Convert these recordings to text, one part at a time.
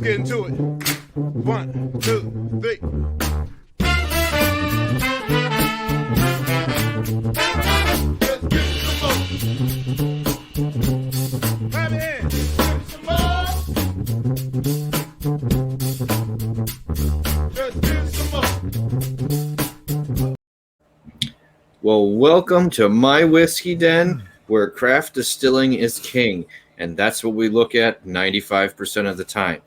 get into it. 1, 2, 3. Let's get some more. Clap your hands. Some more. Let's get some more. Well, welcome to My Whiskey Den, where craft distilling is king, and that's what we look at 95% of the time.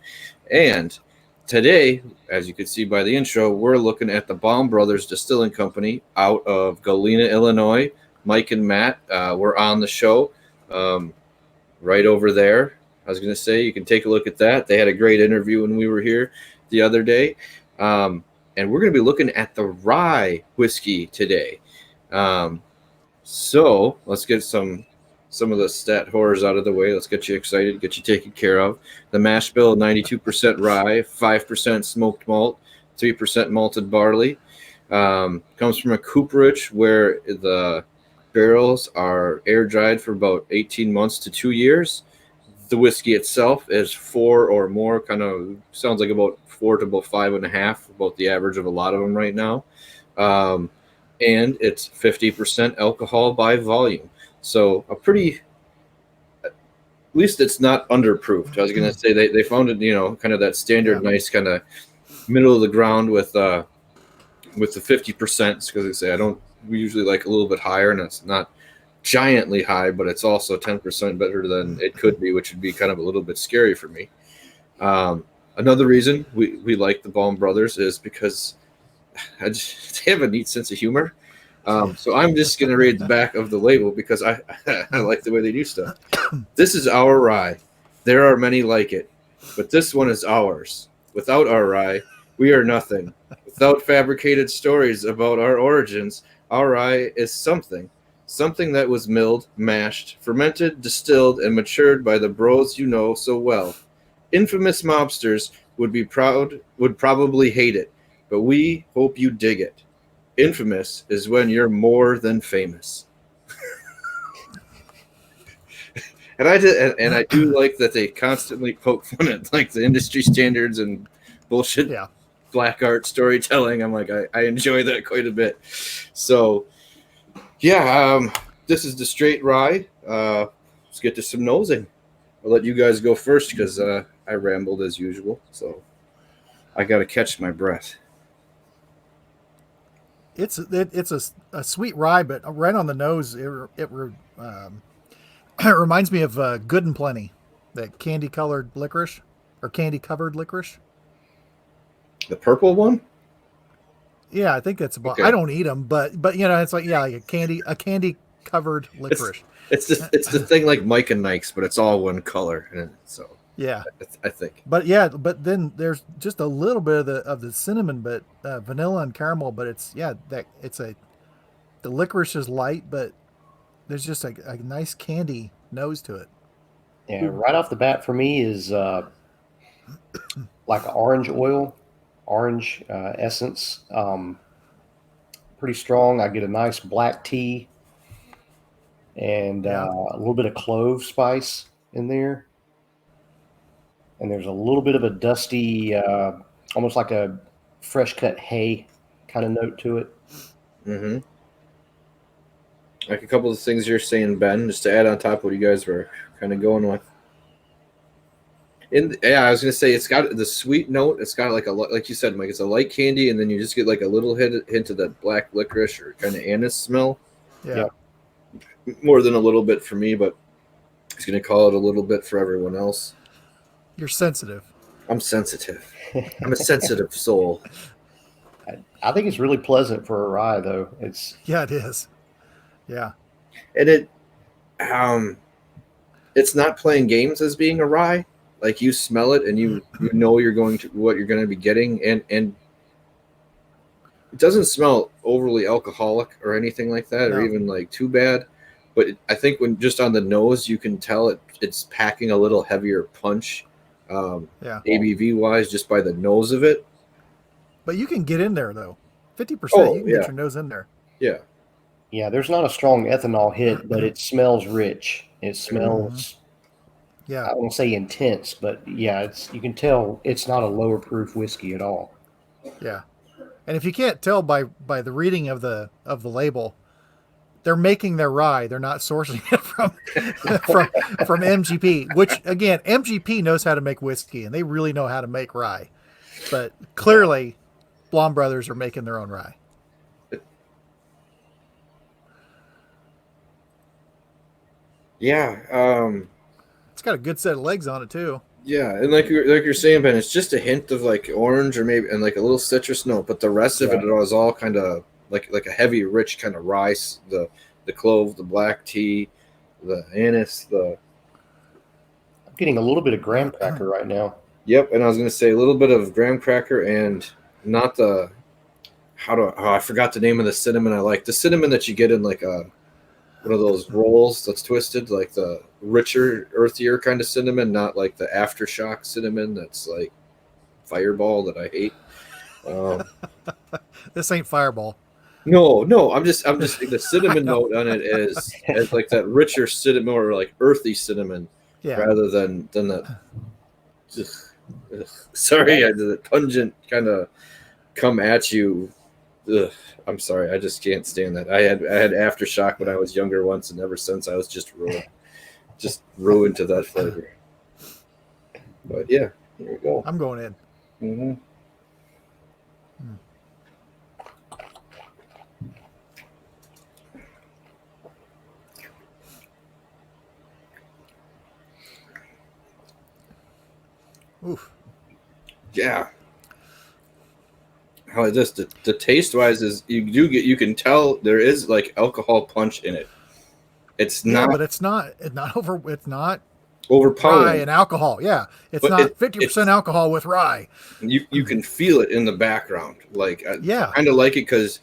And today, as you can see by the intro, we're looking at the Blaum Brothers Distilling Company out of Galena, Illinois. Mike and Matt were on the show right over there. I was going to say, you can take a look at that. They had a great interview when we were here the other day. And we're going to be looking at the rye whiskey today. So let's get some of the stat horrors out of the way. Let's get you excited, get you taken care of. The mash bill, 92% rye, 5% smoked malt, 3% malted barley. Comes from a cooperage where the barrels are air dried for about 18 months to 2 years. The whiskey itself is 4 or more, kind of sounds like about 4 to about 5.5, about the average of a lot of them right now. And it's 50% alcohol by volume. So a pretty, at least it's not underproofed. I was going to say they found it, kind of that standard, nice kind of middle of the ground with the 50%, because we usually like a little bit higher, and it's not giantly high, but it's also 10% better than it could be, which would be kind of a little bit scary for me. Another reason we like the Blaum Brothers is because they have a neat sense of humor. So I'm just going to read the back of the label because I like the way they do stuff. This is our rye. There are many like it, but this one is ours. Without our rye, we are nothing. Without fabricated stories about our origins, our rye is something that was milled, mashed, fermented, distilled, and matured by the bros you know so well. Infamous mobsters would probably hate it, but we hope you dig it. Infamous is when you're more than famous. And I do like that they constantly poke fun at like the industry standards and bullshit black art storytelling. I'm like, I enjoy that quite a bit. So this is the Straight Rye. Let's get to some nosing. I'll let you guys go first because I rambled as usual. So I got to catch my breath. It's a sweet rye, but right on the nose, it reminds me of Good and Plenty, that candy-colored licorice or candy-covered licorice. The purple one? Yeah, I think that's about. Okay. I don't eat them, but it's like like a candy-covered licorice. It's the thing like Mike and Nike's, but it's all one color, and so yeah, I think. But then there's just a little bit of the cinnamon, but vanilla and caramel. But the licorice is light, but there's just a nice candy nose to it. Yeah, right off the bat for me is like orange oil, orange essence. Pretty strong. I get a nice black tea and a little bit of clove spice in there. And there's a little bit of a dusty, almost like a fresh cut hay kind of note to it. Mm-hmm. Like a couple of things you're saying, Ben, just to add on top of what you guys were kind of going with. I was gonna say it's got the sweet note. It's got like you said, Mike. It's a light candy, and then you just get like a little hint of that black licorice or kind of anise smell. Yeah, more than a little bit for me, but he's gonna call it a little bit for everyone else. You're sensitive. I'm sensitive. I'm a sensitive soul. I think it's really pleasant for a rye, though. It is. Yeah, and it's not playing games as being a rye. Like you smell it and you know what you're going to be getting, and it doesn't smell overly alcoholic or anything like that, or even like too bad. But I think when just on the nose, you can tell it's packing a little heavier punch, ABV wise, just by the nose of it. But you can get in there though, 50%. You can get your nose in there. Yeah. Yeah, there's not a strong ethanol hit, but it smells rich. It smells Yeah. I won't say intense, but yeah, you can tell it's not a lower proof whiskey at all. Yeah. And if you can't tell by the reading of the label, they're making their rye. They're not sourcing it from MGP, which again, MGP knows how to make whiskey and they really know how to make rye. But clearly Blaum Brothers are making their own rye. Yeah. It's got a good set of legs on it too. Yeah, and like you're saying, Ben, it's just a hint of like orange or maybe and like a little citrus note, but the rest of it is all kind of like a heavy, rich kind of rice, the clove, the black tea, the anise, I'm getting a little bit of graham cracker right now. Yep, and I was gonna say a little bit of graham cracker and not the I forgot the name of the cinnamon I like. The cinnamon that you get in like a one of those rolls that's twisted, like the richer, earthier kind of cinnamon, not like the aftershock cinnamon that's like Fireball that I hate. This ain't Fireball. No, I'm just the cinnamon note on it is like that richer cinnamon or like earthy cinnamon, rather than that. Sorry, the pungent kind of come at you. Ugh, I'm sorry, I just can't stand that. I had aftershock when I was younger once, and ever since I was just ruined to that flavor. But yeah, here we go. I'm going in. Mm-hmm. Oof. Yeah. How this the taste wise is you can tell there is like alcohol punch in it. It's not, but it's not overpowering. Rye and alcohol. Yeah, it's not 50% alcohol with rye. You can feel it in the background. Like I kind of like it because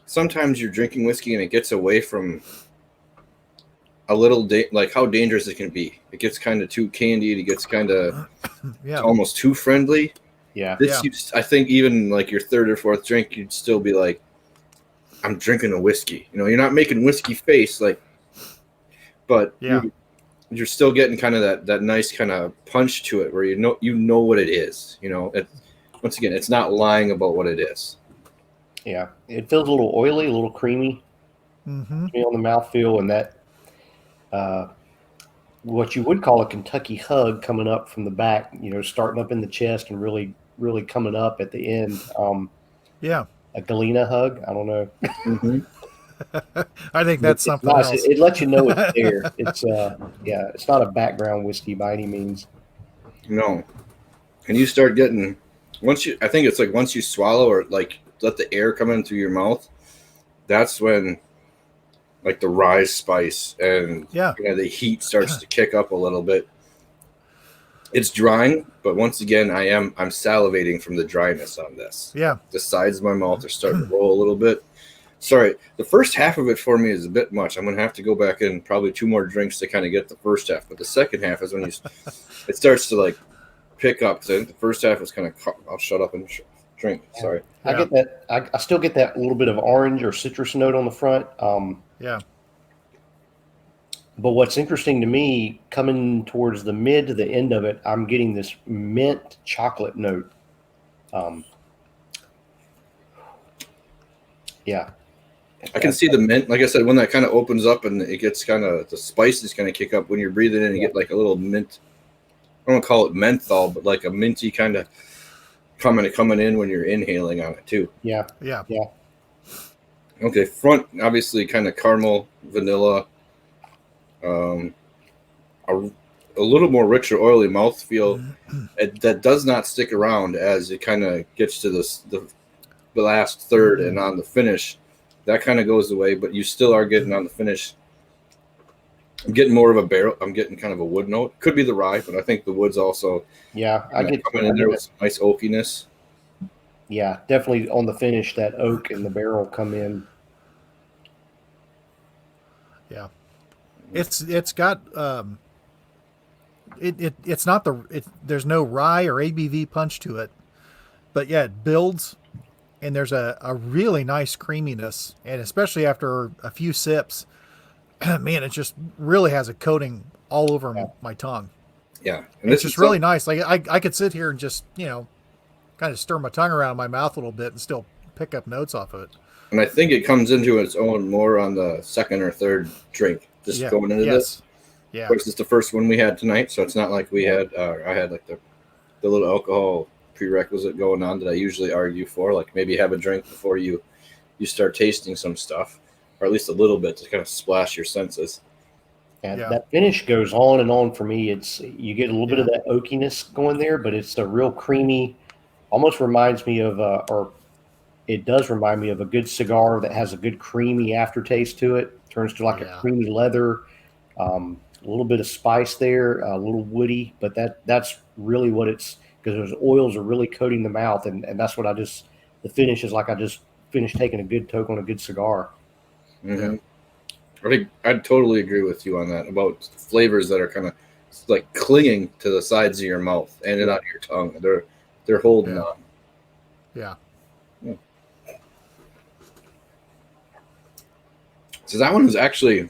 sometimes you're drinking whiskey and it gets away from a little like how dangerous it can be. It gets kind of too candied. It gets kind of almost too friendly. Yeah. I think even like your third or fourth drink, you'd still be like, I'm drinking a whiskey. You know, you're not making whiskey face, like, but you're still getting kind of that nice kind of punch to it where you know what it is. You know, once again, it's not lying about what it is. Yeah. It feels a little oily, a little creamy on the mouthfeel, and that what you would call a Kentucky hug coming up from the back, you know, starting up in the chest and really coming up at the end. A Galena hug. I don't know. I think that's something nice. else. It lets you know it's there. It's it's not a background whiskey by any means. No. And you start getting once you swallow or like let the air come in through your mouth, that's when like the rye spice and the heat starts to kick up a little bit. It's drying, but once again, I'm salivating from the dryness on this. Yeah. The sides of my mouth are starting to roll a little bit. Sorry, the first half of it for me is a bit much. I'm going to have to go back in probably 2 more drinks to kind of get the first half. But the second half is when it starts to like pick up. So the first half was kind of, I'll shut up and drink. Sorry. I get that. I still get that little bit of orange or citrus note on the front. But what's interesting to me, coming towards the mid to the end of it, I'm getting this mint chocolate note. I can see the mint. Like I said, when that kind of opens up and it gets kind of, the spices kind of kick up when you're breathing in, you get like a little mint. I don't want to call it menthol, but like a minty kind of coming in when you're inhaling on it too. Yeah. Okay, front, obviously kind of caramel, vanilla. A little more richer, oily mouthfeel that does not stick around as it kind of gets to the last third and on the finish. That kind of goes away, but you still are getting on the finish. I'm getting more of a barrel. I'm getting kind of a wood note. Could be the rye, but I think the wood's also I get coming in there with some nice oakiness. Yeah, definitely on the finish, that oak and the barrel come in. Yeah. It's got it's not there's no rye or ABV punch to it, but it builds, and there's a really nice creaminess, and especially after a few sips, man, it just really has a coating all over my tongue. Yeah, and It's this just is really nice. Like I could sit here and just, kind of stir my tongue around in my mouth a little bit and still pick up notes off of it. and I think it comes into its own more on the second or third drink. Just Yeah. going into this. Yes. Yeah. Of course, it's the first one we had tonight, so it's not like we had. I had like the little alcohol prerequisite going on that I usually argue for, like maybe have a drink before you start tasting some stuff, or at least a little bit to kind of splash your senses. And Yeah. that finish goes on and on for me. You get a little bit of that oakiness going there, but it's a real creamy. Almost reminds me of, or it does remind me of a good cigar that has a good creamy aftertaste to it. Turns to like a creamy leather. A little bit of spice there, a little woody, but that's really what it's, because those oils are really coating the mouth, and that's what the finish is like. I just finished taking a good toke on a good cigar. Mm-hmm. I think I'd totally agree with you on that about flavors that are kind of like clinging to the sides of your mouth and out of your tongue. They're holding on. Yeah. So that one is actually,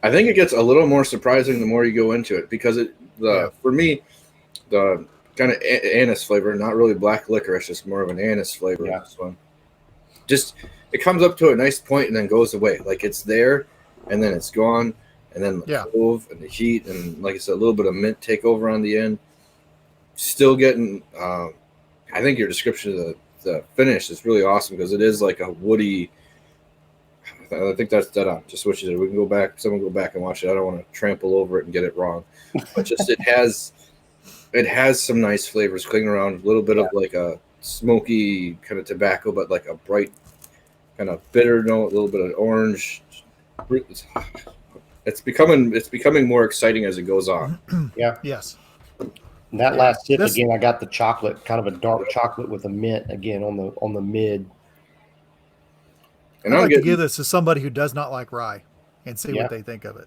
I think it gets a little more surprising the more you go into it, because for me, the kind of anise flavor, not really black licorice, just more of an anise flavor. Yeah. This one, just it comes up to a nice point and then goes away. Like it's there and then it's gone, and then the clove and the heat and, like I said, a little bit of mint take over on the end. Still getting, I think your description of the finish is really awesome, because it is like a woody. I think that's dead on. Just what you said. We can go back. Someone go back and watch it. I don't want to trample over it and get it wrong. But just it has some nice flavors clinging around. A little bit of like a smoky kind of tobacco, but like a bright kind of bitter note. A little bit of orange. It's becoming more exciting as it goes on. Yeah. Yes. And that last sip again, I got the chocolate, kind of a dark chocolate with a mint again on the mid. And I'd like to give this to somebody who does not like rye and see what they think of it.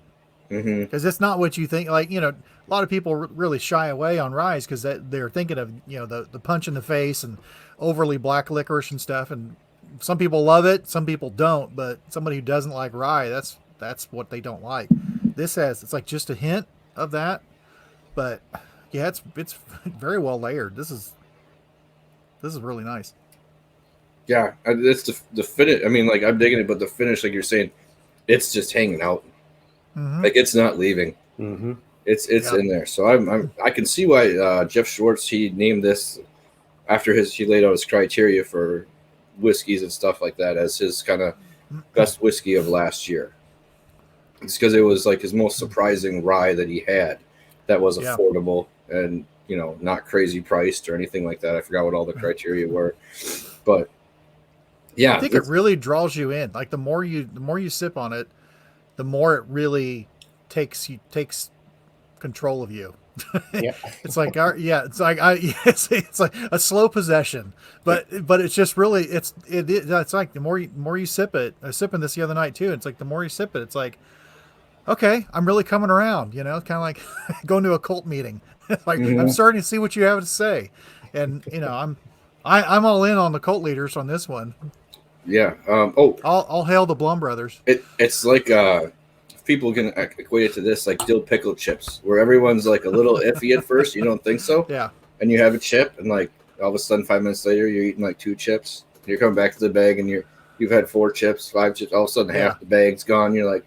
Because it's not what you think. Like, a lot of people really shy away on rye because they're thinking of, the punch in the face and overly black licorice and stuff. And some people love it, some people don't. But somebody who doesn't like rye, that's what they don't like. It's like just a hint of that. But yeah, it's very well layered. This is really nice. Yeah, it's the finish. I mean, like, I'm digging it, but the finish, like you're saying, it's just hanging out. Like, it's not leaving. It's in there. So I can see why Jeff Schwartz, he named this after he laid out his criteria for whiskeys and stuff like that as his kind of best whiskey of last year. It's because it was like his most surprising rye that he had that was affordable and not crazy priced or anything like that. I forgot what all the criteria were, but yeah, I think it really draws you in. Like the more you sip on it, the more it really takes control of you. It's like it's like a slow possession, but it's just really it's like the more you sip it. I was sipping this the other night too. It's like the more you sip it, it's like, okay, I'm really coming around. Kind of like going to a cult meeting. Like I'm starting to see what you have to say, and I'm all in on the cult leaders on this one. Yeah. I'll hail the Blaum Brothers. It's like people can equate it to this, like dill pickle chips, where everyone's like a little iffy at first. You don't think so? Yeah. And you have a chip, and like all of a sudden, 5 minutes later, you're eating like 2 chips. You're coming back to the bag, and you've had 4 chips, 5 chips. All of a sudden, half the bag's gone. You're like,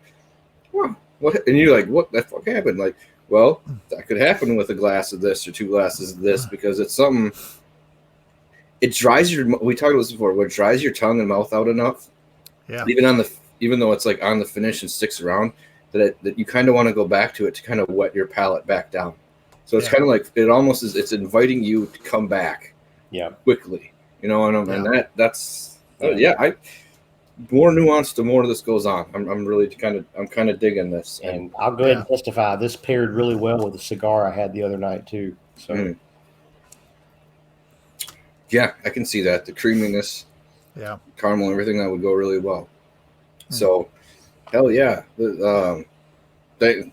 "Wow, what?" And you're like, "What the fuck happened?" Like, well, that could happen with a glass of this or 2 glasses of this, because it's something. It dries we talked about this before, where it dries your tongue and mouth out enough. Yeah. Even though it's like on the finish and sticks around, that you kind of want to go back to it to kind of wet your palate back down. So it's kind of like it almost is. It's inviting you to come back. Yeah. Quickly, and that's more nuanced the more this goes on. I'm really kind of digging this, and I'll go ahead and testify. This paired really well with the cigar I had the other night too. So. Yeah, I can see that. The creaminess, caramel, everything that would go really well. So, hell yeah. They,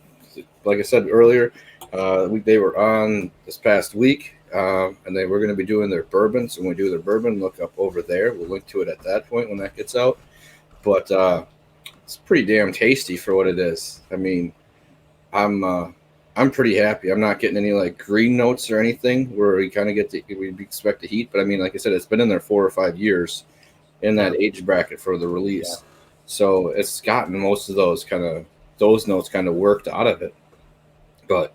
like I said earlier, they were on this past week, and they were going to be doing their bourbon. So when we do their bourbon, look up over there. We'll link to it at that point when that gets out. But it's pretty damn tasty for what it is. I mean, I'm pretty happy. I'm not getting any like green notes or anything where we kind of we expect the heat. But I mean, like I said, it's been in there 4 or 5 years in that age bracket for the release. Yeah. So it's gotten most of those notes kind of worked out of it. But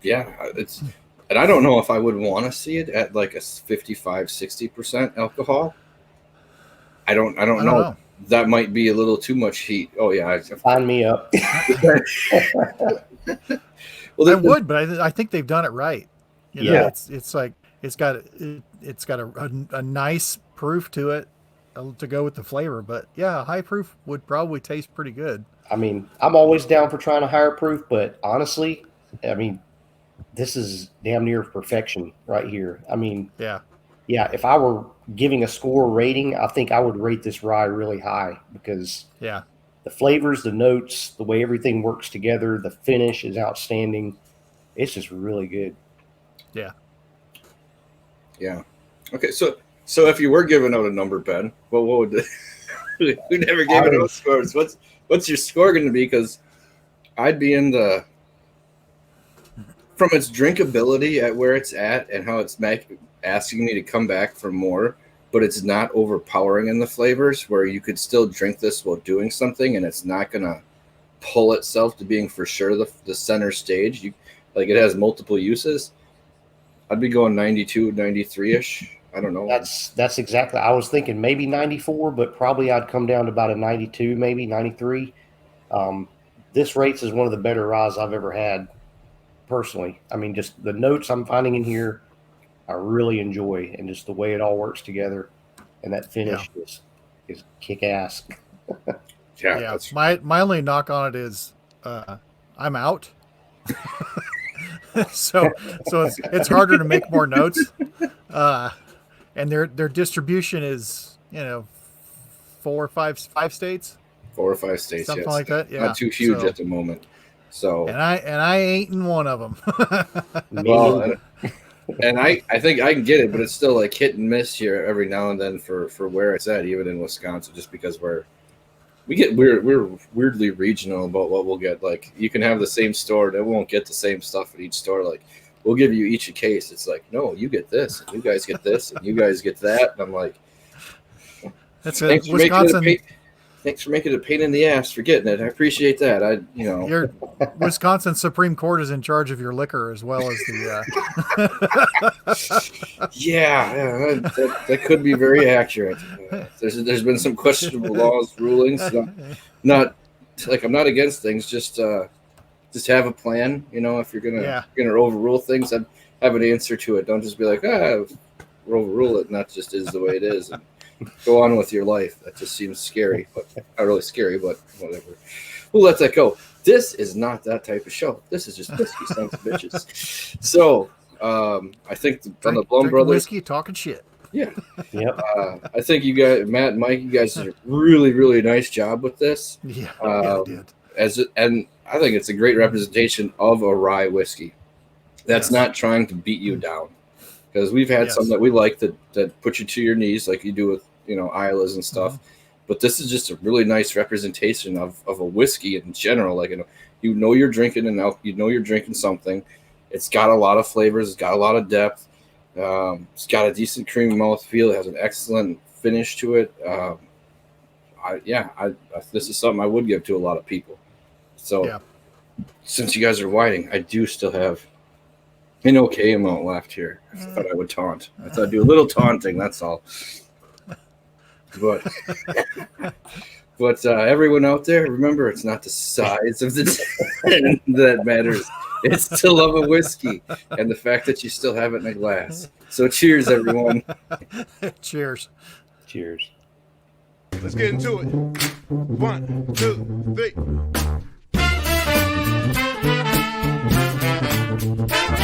it's, and I don't know if I would want to see it at like a 55-60% alcohol. I don't know. That might be a little too much heat. Oh yeah, Sign me up. Well, I would, but I think they've done it right. You know, Yeah. it's like it's got a nice proof to it to go with the flavor. But yeah, high proof would probably taste pretty good. I mean, I'm always down for trying a higher proof, but honestly, I mean, this is damn near perfection right here. I mean, Yeah, if I were giving a score rating, I think I would rate this rye really high because yeah, the flavors, the notes, the way everything works together, the finish is outstanding. It's just really good. yeah. yeah. Okay, so if you were giving out a number, Ben, what would we never gave it out scores? What's your score going to be? Because I'd be in the from its drinkability at where it's at and how it's asking me to come back for more, but it's not overpowering in the flavors where you could still drink this while doing something and it's not going to pull itself to being for sure the center stage. Like it has multiple uses. I'd be going 92, 93-ish. I don't know. That's exactly. I was thinking maybe 94, but probably I'd come down to about a 92, maybe 93. This rates as one of the better ryes I've ever had personally. I mean, just the notes I'm finding in here, I really enjoy, and just the way it all works together, and that finish is kick ass. Yeah. My only knock on it is I'm out. so it's harder to make more notes. And their distribution is, 4 or 5 states. 4 or 5 states, Something yes. like that. Yeah. Not too huge at the moment. So and I ain't in one of them. well, and I think I can get it, but it's still like hit and miss here every now and then for where it's at, even in Wisconsin, just because we're weirdly regional about what we'll get. Like you can have the same store, they won't get the same stuff at each store. Like we'll give you each a case. It's like, no, you get this, and you guys get this, and you guys get that. And I'm like, That's thanks for Wisconsin. making it a pain in the ass for getting it. I appreciate that. Your Wisconsin Supreme Court is in charge of your liquor as well as the. That could be very accurate. There's been some questionable laws rulings. Not like I'm not against things. Just have a plan. If you're gonna overrule things, I'd have an answer to it. Don't just be like, we'll overrule it, and that just is the way it is. And go on with your life. That just seems scary, but not really scary, but whatever. We'll let that go. This is not that type of show. This is just whiskey, sons of bitches. So I think on the Blaum Brothers, whiskey, talking shit. Yeah. Yep. I think you guys, Matt and Mike, you guys did a really, really nice job with this. Yeah, I did. And I think it's a great representation of a rye whiskey. That's not trying to beat you down. Because we've had some that we like that put you to your knees, like you do with Isla's and stuff. Mm-hmm. But this is just a really nice representation of a whiskey in general. Like you're drinking you're drinking something. It's got a lot of flavors. It's got a lot of depth. It's got a decent creamy mouthfeel. It has an excellent finish to it. This is something I would give to a lot of people. So since you guys are whiting, I do still have an okay amount left here. I thought I would taunt. I thought I'd do a little taunting. That's all. But everyone out there, remember, it's not the size of the tin that matters. It's the love of whiskey and the fact that you still have it in a glass. So cheers, everyone. Cheers. Cheers. Let's get into it. 1, 2, 3.